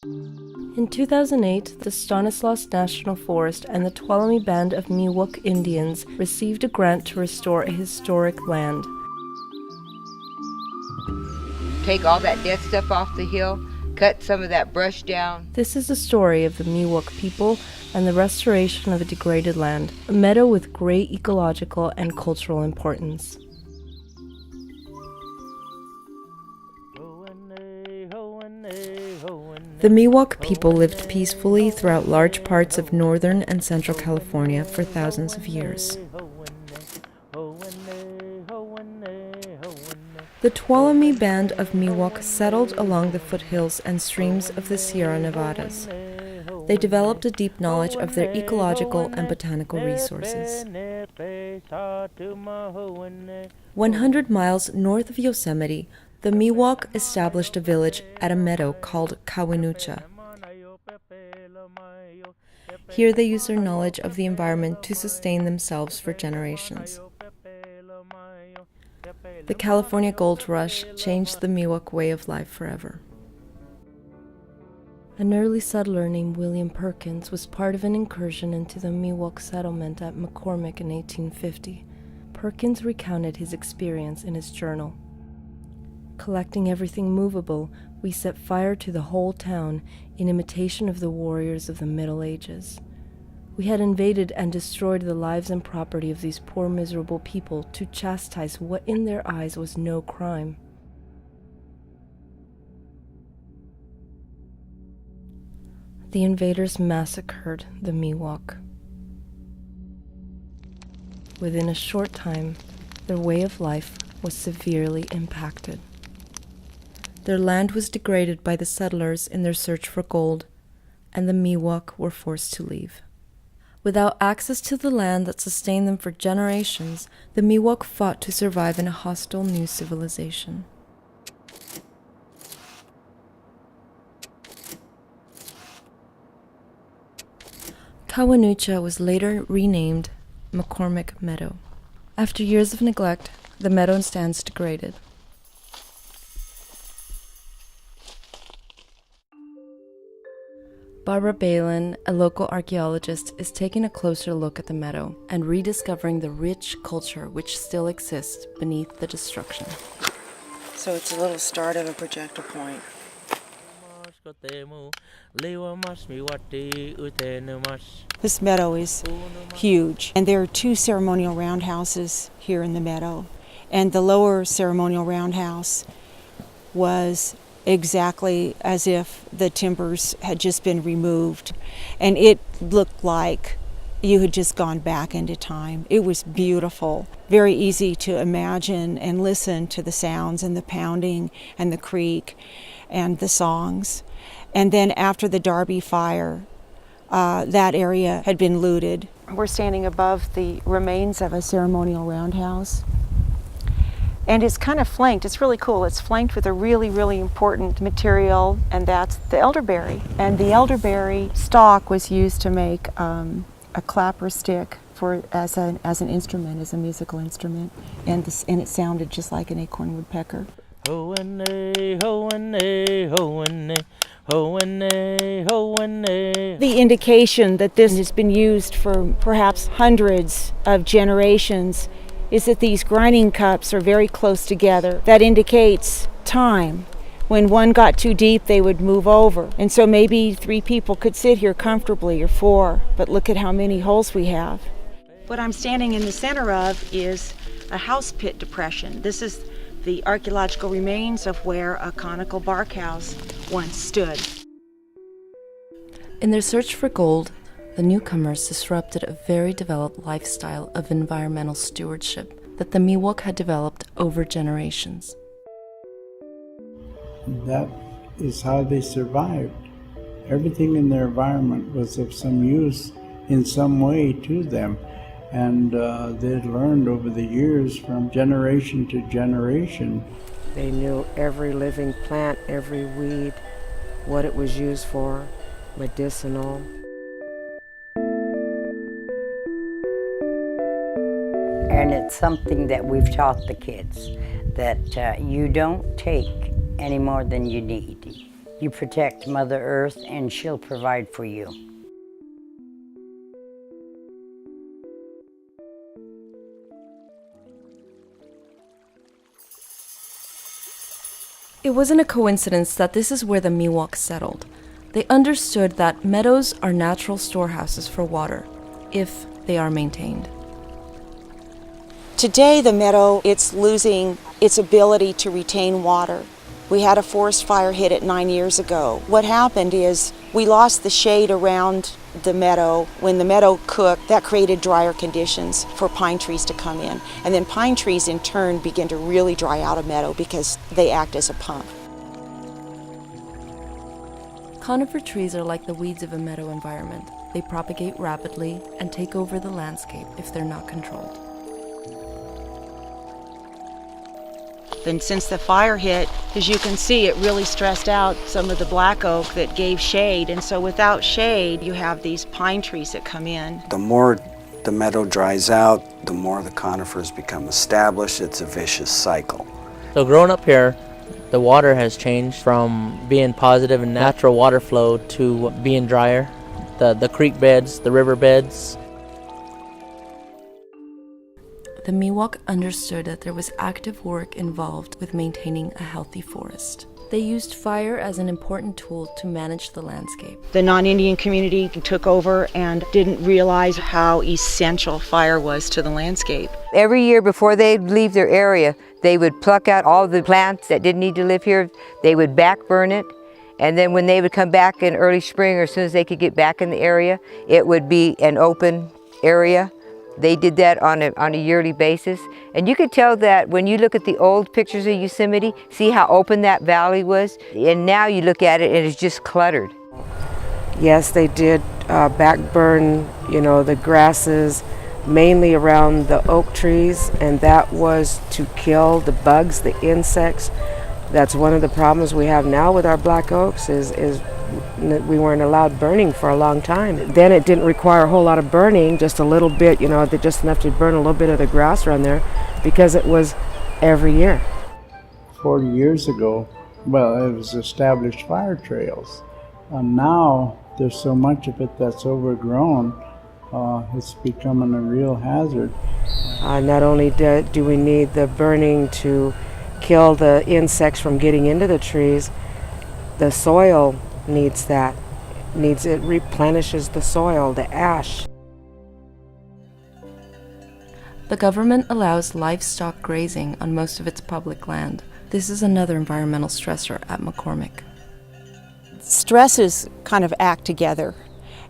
In 2008, the Stanislaus National Forest and the Tuolumne Band of Miwok Indians received a grant to restore a historic land. Take all that dead stuff off the hill, cut some of that brush down. This is the story of the Miwok people and the restoration of a degraded land, a meadow with great ecological and cultural importance. The Miwok people lived peacefully throughout large parts of northern and central California for thousands of years. The Tuolumne Band of Miwok settled along the foothills and streams of the Sierra Nevadas. They developed a deep knowledge of their ecological and botanical resources. 100 miles north of Yosemite, the Miwok established a village at a meadow called Kawinucha. Here they used their knowledge of the environment to sustain themselves for generations. The California Gold Rush changed the Miwok way of life forever. An early settler named William Perkins was part of an incursion into the Miwok settlement at McCormick in 1850. Perkins recounted his experience in his journal. Collecting everything movable, we set fire to the whole town in imitation of the warriors of the Middle Ages. We had invaded and destroyed the lives and property of these poor miserable people to chastise what in their eyes was no crime. The invaders massacred the Miwok. Within a short time, their way of life was severely impacted. Their land was degraded by the settlers in their search for gold, and the Miwok were forced to leave. Without access to the land that sustained them for generations, the Miwok fought to survive in a hostile new civilization. Kawinucha was later renamed McCormick Meadow. After years of neglect, the meadow stands degraded. Barbara Balin, a local archaeologist, is taking a closer look at the meadow and rediscovering the rich culture which still exists beneath the destruction. So it's a little start of a projector point. This meadow is huge, and there are two ceremonial roundhouses here in the meadow. And the lower ceremonial roundhouse was exactly as if the timbers had just been removed, and it looked like you had just gone back into time. It was beautiful, very easy to imagine and listen to the sounds and the pounding and the creak and the songs. And then after the Darby fire, that area had been looted. We're standing above the remains of a ceremonial roundhouse. And it's kind of flanked. It's really cool. It's flanked with a really, really important material, and that's the elderberry. And the elderberry stalk was used to make a clapper stick as an instrument, as a musical instrument, and it sounded just like an acorn woodpecker. The indication that this has been used for perhaps hundreds of generations is that these grinding cups are very close together. That indicates time. When one got too deep, they would move over. And so maybe 3 people could sit here comfortably, or 4, but look at how many holes we have. What I'm standing in the center of is a house pit depression. This is the archaeological remains of where a conical bark house once stood. In their search for gold, the newcomers disrupted a very developed lifestyle of environmental stewardship that the Miwok had developed over generations. That is how they survived. Everything in their environment was of some use in some way to them. And they'd learned over the years from generation to generation. They knew every living plant, every weed, what it was used for, medicinal. And it's something that we've taught the kids, that you don't take any more than you need. You protect Mother Earth and she'll provide for you. It wasn't a coincidence that this is where the Miwok settled. They understood that meadows are natural storehouses for water, if they are maintained. Today, the meadow, it's losing its ability to retain water. We had a forest fire hit it 9 years ago. What happened is we lost the shade around the meadow. When the meadow cooked, that created drier conditions for pine trees to come in. And then pine trees in turn begin to really dry out a meadow because they act as a pump. Conifer trees are like the weeds of a meadow environment. They propagate rapidly and take over the landscape if they're not controlled. And since the fire hit, as you can see, it really stressed out some of the black oak that gave shade. And so without shade, you have these pine trees that come in. The more the meadow dries out, the more the conifers become established. It's a vicious cycle. So growing up here, the water has changed from being positive and natural water flow to being drier. The creek beds, the river beds. The Miwok understood that there was active work involved with maintaining a healthy forest. They used fire as an important tool to manage the landscape. The non-Indian community took over and didn't realize how essential fire was to the landscape. Every year before they'd leave their area, they would pluck out all the plants that didn't need to live here. They would back burn it. And then when they would come back in early spring, or as soon as they could get back in the area, it would be an open area. They did that on a yearly basis. And you could tell that when you look at the old pictures of Yosemite, see how open that valley was? And now you look at it and it's just cluttered. Yes, they did back burn, the grasses, mainly around the oak trees, and that was to kill the bugs, the insects. That's one of the problems we have now with our black oaks is we weren't allowed burning for a long time. Then it didn't require a whole lot of burning, just a little bit, just enough to burn a little bit of the grass around there, because it was every year. 40 years ago, it was established fire trails. And now there's so much of it that's overgrown, it's becoming a real hazard. Not only do we need the burning to kill the insects from getting into the trees, the soil needs that. It replenishes the soil, the ash. The government allows livestock grazing on most of its public land. This is another environmental stressor at McCormick. Stresses kind of act together.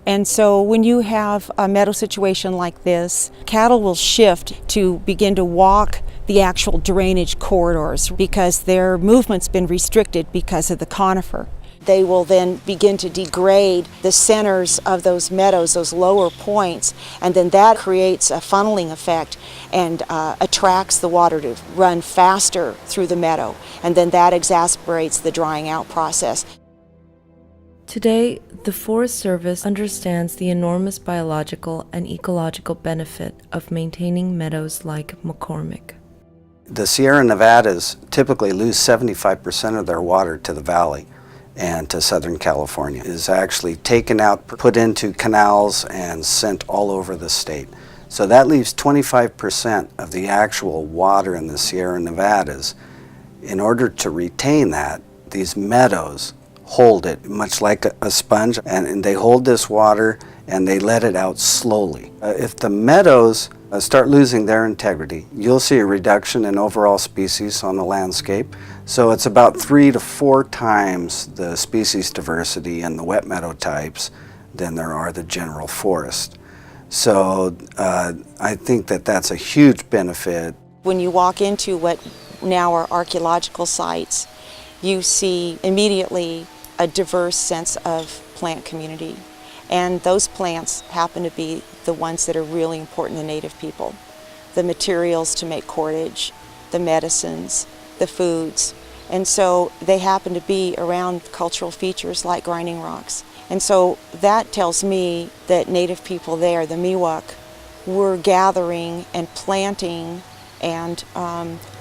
And so when you have a meadow situation like this, cattle will shift to begin to walk the actual drainage corridors because their movement's been restricted because of the conifer. They will then begin to degrade the centers of those meadows, those lower points, and then that creates a funneling effect and attracts the water to run faster through the meadow, and then that exacerbates the drying out process. Today, the Forest Service understands the enormous biological and ecological benefit of maintaining meadows like McCormick. The Sierra Nevadas typically lose 75% of their water to the valley and to Southern California. It is actually taken out, put into canals, and sent all over the state. So that leaves 25% of the actual water in the Sierra Nevadas. In order to retain that, these meadows hold it much like a sponge, and they hold this water and they let it out slowly. If the meadows start losing their integrity, you'll see a reduction in overall species on the landscape. So it's about 3 to 4 times the species diversity in the wet meadow types than there are the general forest. So I think that that's a huge benefit. When you walk into what now are archaeological sites, you see immediately a diverse sense of plant community. And those plants happen to be the ones that are really important to Native people. The materials to make cordage, the medicines, the foods. And so they happen to be around cultural features like grinding rocks. And so that tells me that Native people there, the Miwok, were gathering and planting and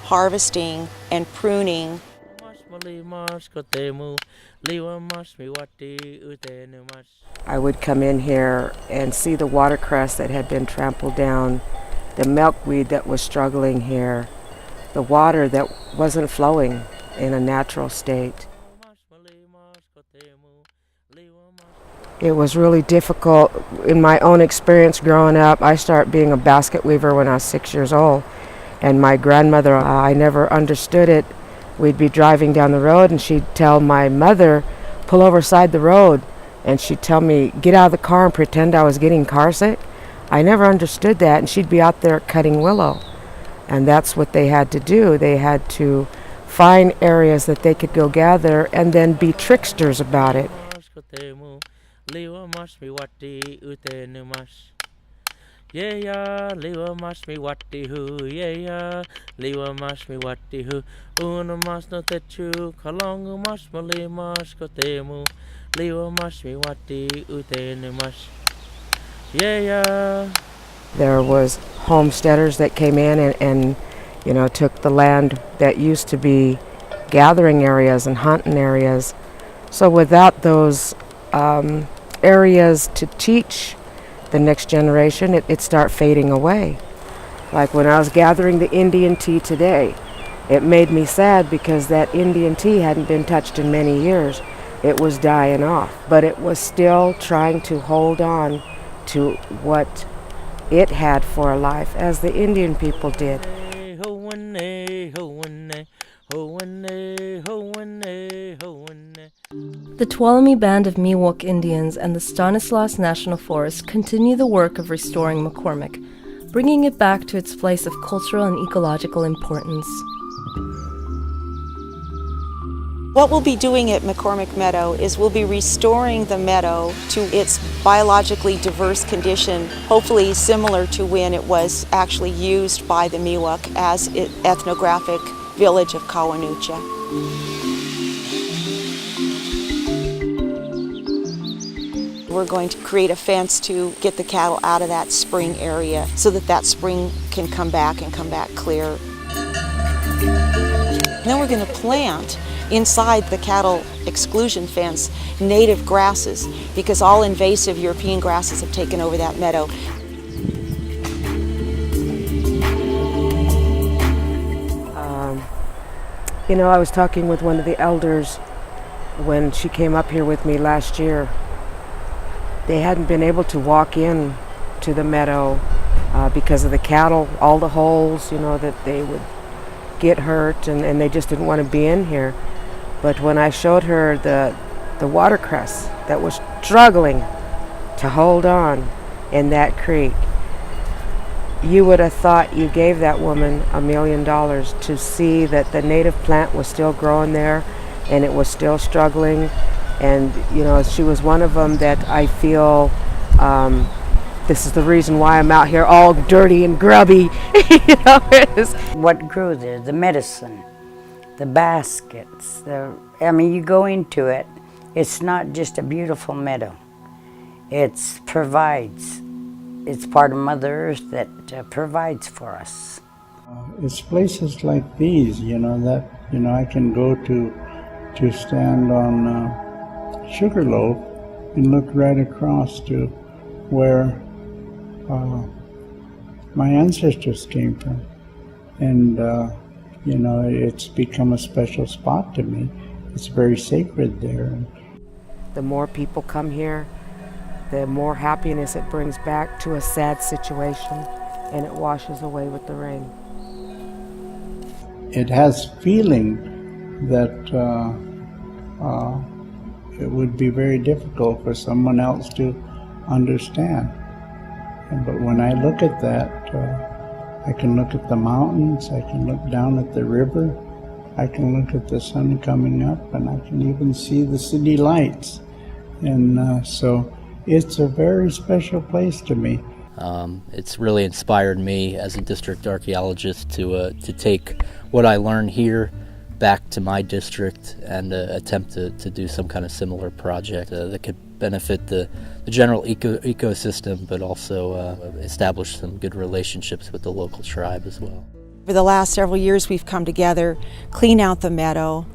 harvesting and pruning I would come in here and see the watercress that had been trampled down, the milkweed that was struggling here, the water that wasn't flowing in a natural state. It was really difficult. In my own experience growing up, I started being a basket weaver when I was 6 years old. And my grandmother, I never understood it. We'd be driving down the road and she'd tell my mother, pull over side the road. And she'd tell me, get out of the car and pretend I was getting car sick. I never understood that. And she'd be out there cutting willow. And that's what they had to do. They had to find areas that they could go gather and then be tricksters about it. There was homesteaders that came in and you know, took the land that used to be gathering areas and hunting areas. So without those areas to teach the next generation, it start fading away. Like when I was gathering the Indian tea today, it made me sad because that Indian tea hadn't been touched in many years. It was dying off, but it was still trying to hold on to what it had for a life, as the Indian people did. The Tuolumne Band of Miwok Indians and the Stanislaus National Forest continue the work of restoring McCormick, bringing it back to its place of cultural and ecological importance. What we'll be doing at McCormick Meadow is we'll be restoring the meadow to its biologically diverse condition, hopefully similar to when it was actually used by the Miwok as an ethnographic village of Kawanucha. We're going to create a fence to get the cattle out of that spring area so that that spring can come back and come back clear. And then we're going to plant inside the cattle exclusion fence native grasses, because all invasive European grasses have taken over that meadow. You know, I was talking with one of the elders when she came up here with me last year. They hadn't been able to walk in to the meadow because of the cattle, all the holes, you know, that they would get hurt, and they just didn't want to be in here. But when I showed her the watercress that was struggling to hold on in that creek, you would have thought you gave that woman $1 million to see that the native plant was still growing there and it was still struggling. And, you know, she was one of them that I feel, this is the reason why I'm out here all dirty and grubby. You know, What grew there, the medicine, the baskets, I mean, you go into it, it's not just a beautiful meadow. It provides. It's part of Mother Earth that provides for us. It's places like these, you know, that, you know, I can go to stand on Sugarloaf and look right across to where my ancestors came from. And, you know, it's become a special spot to me. It's very sacred there. the more people come here, the more happiness it brings back to a sad situation, and it washes away with the rain. It has feeling that it would be very difficult for someone else to understand. But when I look at that, I can look at the mountains, I can look down at the river, I can look at the sun coming up, and I can even see the city lights. And so it's a very special place to me. It's really inspired me as a district archaeologist to take what I learned here back to my district and attempt to do some kind of similar project that could benefit the general ecosystem, but also establish some good relationships with the local tribe as well. For the last several years we've come together, clean out the meadow,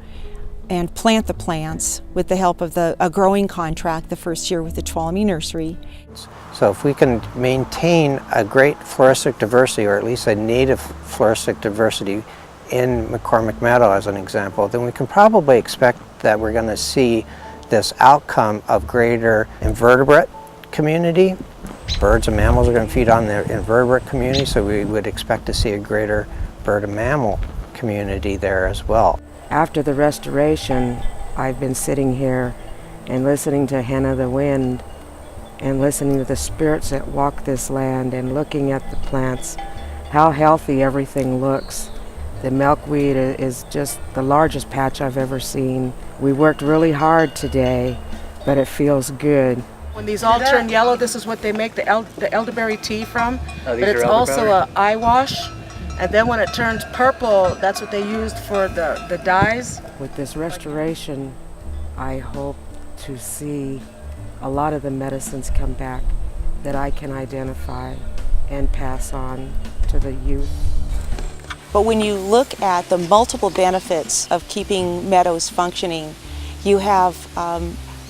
and plant the plants with the help of a growing contract the first year with the Tuolumne Nursery. So if we can maintain a great floristic diversity, or at least a native floristic diversity in McCormick Meadow as an example, then we can probably expect that we're going to see this outcome of greater invertebrate community. Birds and mammals are going to feed on the invertebrate community, so we would expect to see a greater bird and mammal community there as well. After the restoration, I've been sitting here and listening to Hen of the Wind and listening to the spirits that walk this land and looking at the plants, how healthy everything looks. The milkweed is just the largest patch I've ever seen. We worked really hard today, but it feels good. When these all turn yellow, this is what they make the elderberry tea from. Oh, but it's also an eye wash. And then when it turns purple, that's what they used for the dyes. With this restoration, I hope to see a lot of the medicines come back that I can identify and pass on to the youth. But when you look at the multiple benefits of keeping meadows functioning, you have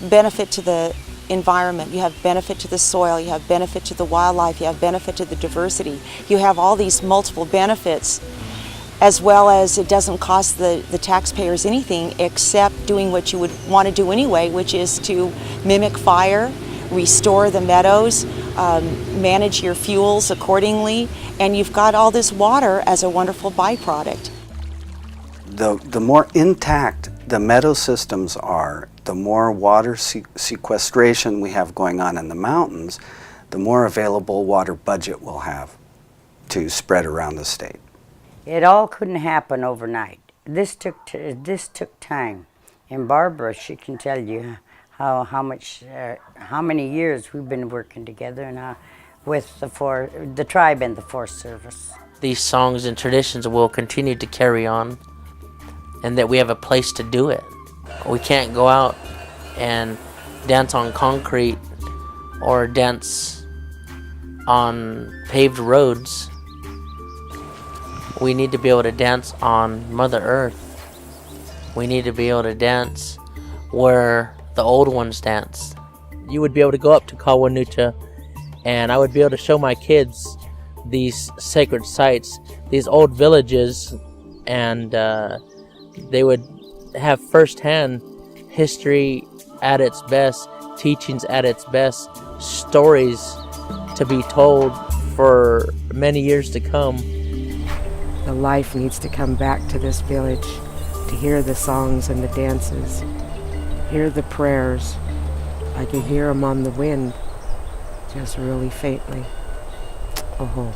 benefit to the environment, you have benefit to the soil, you have benefit to the wildlife, you have benefit to the diversity. You have all these multiple benefits, as well as it doesn't cost the taxpayers anything except doing what you would want to do anyway, which is to mimic fire, restore the meadows, manage your fuels accordingly, and you've got all this water as a wonderful byproduct. The more intact the meadow systems are, the more water sequestration we have going on in the mountains, the more available water budget we'll have to spread around the state. It all couldn't happen overnight. This took time. And Barbara, she can tell you how many years we've been working together and with the tribe and the Forest Service. These songs and traditions will continue to carry on, and that we have a place to do it. We can't go out and dance on concrete or dance on paved roads. We need to be able to dance on Mother Earth. We need to be able to dance where the old ones danced. You would be able to go up to Kawanucha, and I would be able to show my kids these sacred sites, these old villages, and they would have firsthand history at its best, teachings at its best, stories to be told for many years to come. The life needs to come back to this village, to hear the songs and the dances, hear the prayers. I can hear them on the wind, just really faintly. Oh.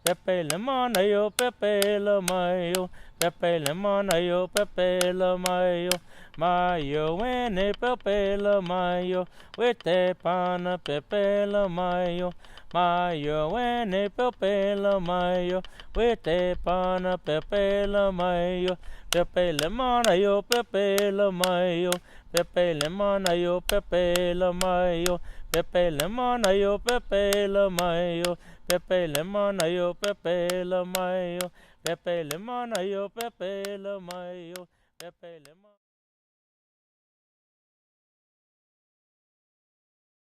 Pepe le manayo, Pepe le mayo, Pepe le manayo, Pepe le mayo, mayo wene Pepe le mayo, wete pana Pepe le mayo, mayo wene Pepe le mayo, wete pana Pepe le mayo, Pepe le manayo, Pepe le mayo, Pepe le manayo, Pepe le mayo, Pepe le manayo, Pepe le mayo. Pepe le manayo, Pepe le mayo, Pepe le manayo, Pepe le mayo, Pepe le